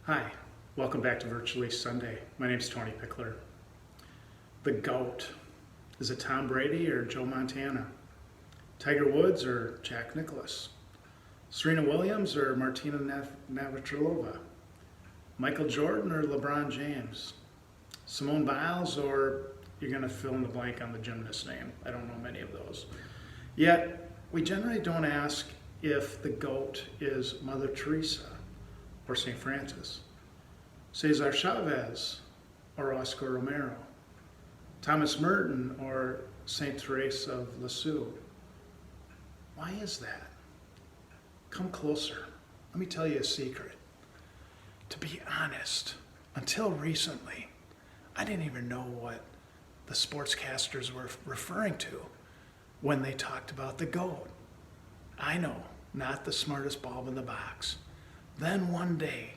Hi, welcome back to Virtually Sunday. My name's Tony Pickler. The GOAT. Is it Tom Brady or Joe Montana? Tiger Woods or Jack Nicklaus? Serena Williams or Martina Navratilova? Michael Jordan or LeBron James? Simone Biles, or you're going to fill in the blank on the gymnast name. I don't know many of those. Yet, we generally don't ask if the GOAT is Mother Teresa or St. Francis, Cesar Chavez or Oscar Romero, Thomas Merton or St. Therese of Lisieux. Why is that? Come closer. Let me tell you a secret. To be honest, until recently, I didn't even know what the sportscasters were referring to when they talked about the GOAT. I know, not the smartest bulb in the box. Then one day,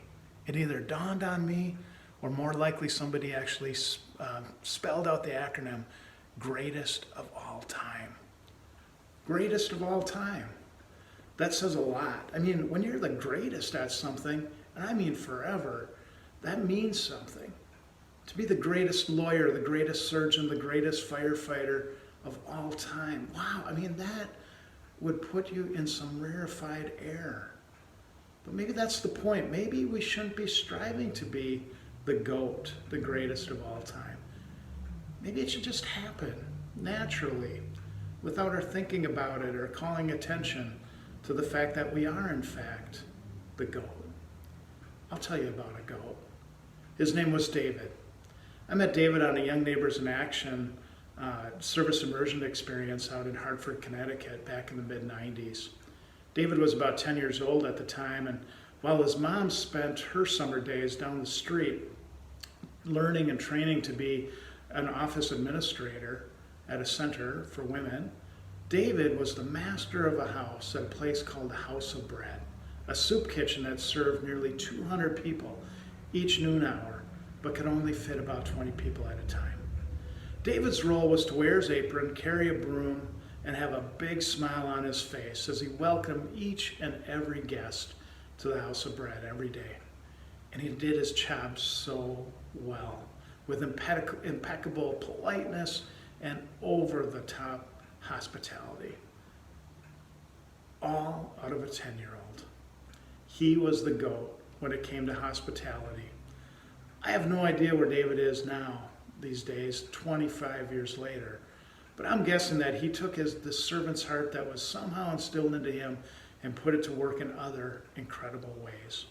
it either dawned on me, or more likely somebody actually spelled out the acronym, greatest of all time. Greatest of all time. That says a lot. I mean, when you're the greatest at something, and I mean forever, that means something. To be the greatest lawyer, the greatest surgeon, the greatest firefighter of all time. Wow, I mean, that would put you in some rarefied air. But maybe that's the point. Maybe we shouldn't be striving to be the GOAT, the greatest of all time. Maybe it should just happen naturally, without our thinking about it or calling attention to the fact that we are, in fact, the GOAT. I'll tell you about a GOAT. His name was David. I met David on a Young Neighbors in Action service immersion experience out in Hartford, Connecticut, back in the mid-90s. David was about 10 years old at the time, and while his mom spent her summer days down the street learning and training to be an office administrator at a center for women, David was the master of a house at a place called the House of Bread, a soup kitchen that served nearly 200 people each noon hour, but could only fit about 20 people at a time. David's role was to wear his apron, carry a broom, and have a big smile on his face as he welcomed each and every guest to the House of Bread every day. And he did his job so well, with impeccable politeness and over-the-top hospitality. All out of a 10-year-old. He was the GOAT when it came to hospitality. I have no idea where David is now, these days, 25 years later. But I'm guessing that he took the servant's heart that was somehow instilled into him and put it to work in other incredible ways.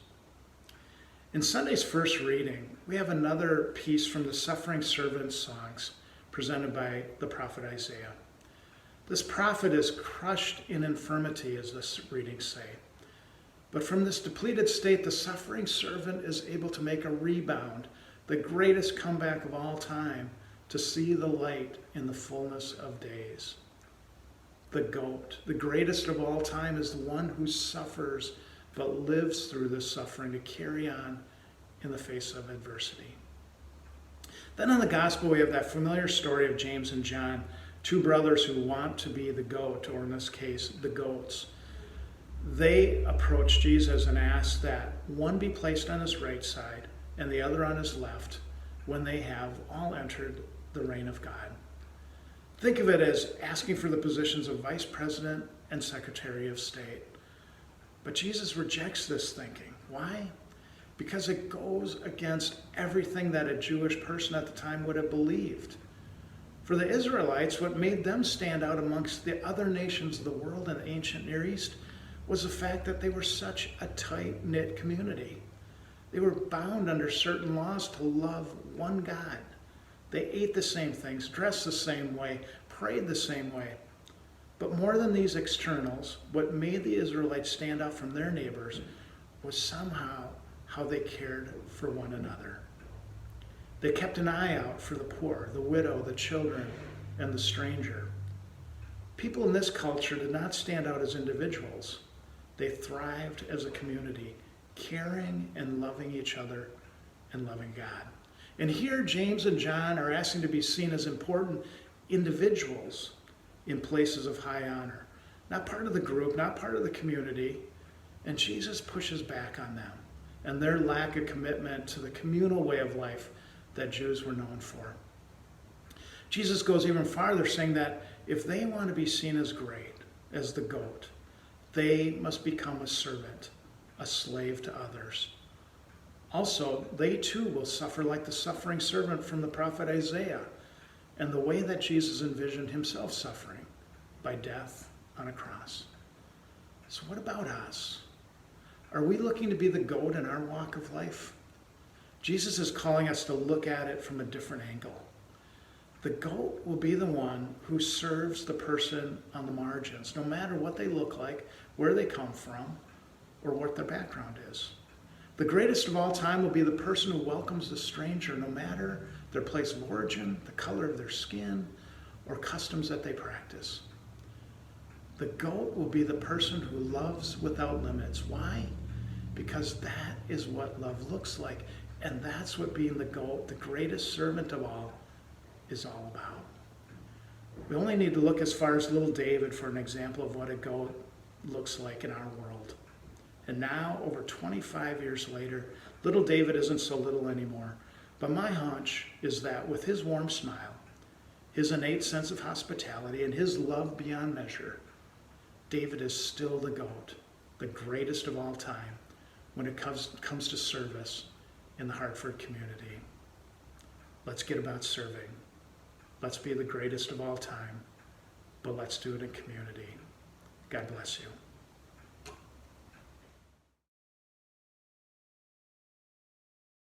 In Sunday's first reading, we have another piece from the Suffering Servant songs presented by the prophet Isaiah. This prophet is crushed in infirmity, as the readings say. But from this depleted state, the suffering servant is able to make a rebound, the greatest comeback of all time, to see the light in the fullness of days. The GOAT, the greatest of all time, is the one who suffers but lives through this suffering to carry on in the face of adversity. Then in the gospel, we have that familiar story of James and John, two brothers who want to be the GOAT, or in this case, the goats. They approach Jesus and ask that one be placed on his right side and the other on his left when they have all entered the reign of God. Think of it as asking for the positions of vice president and secretary of state. But Jesus rejects this thinking. Why? Because it goes against everything that a Jewish person at the time would have believed. For the Israelites, what made them stand out amongst the other nations of the world in the ancient Near East was the fact that they were such a tight-knit community. They were bound under certain laws to love one God. They ate the same things, dressed the same way, prayed the same way. But more than these externals, what made the Israelites stand out from their neighbors was somehow how they cared for one another. They kept an eye out for the poor, the widow, the children, and the stranger. People in this culture did not stand out as individuals. They thrived as a community, caring and loving each other and loving God. And here James and John are asking to be seen as important individuals in places of high honor. Not part of the group, not part of the community. And Jesus pushes back on them and their lack of commitment to the communal way of life that Jews were known for. Jesus goes even farther, saying that if they want to be seen as great, as the goat, they must become a servant, a slave to others. Also, they too will suffer like the suffering servant from the prophet Isaiah, and the way that Jesus envisioned himself suffering, by death on a cross. So what about us? Are we looking to be the goat in our walk of life? Jesus is calling us to look at it from a different angle. The goat will be the one who serves the person on the margins, no matter what they look like, where they come from, or what their background is. The greatest of all time will be the person who welcomes the stranger, no matter their place of origin, the color of their skin, or customs that they practice. The goat will be the person who loves without limits. Why? Because that is what love looks like. And that's what being the goat, the greatest servant of all, is all about. We only need to look as far as little David for an example of what a goat looks like in our world. And now, over 25 years later, little David isn't so little anymore. But my hunch is that with his warm smile, his innate sense of hospitality, and his love beyond measure, David is still the goat, the greatest of all time, when it comes to service in the Hartford community. Let's get about serving. Let's be the greatest of all time, but let's do it in community. God bless you.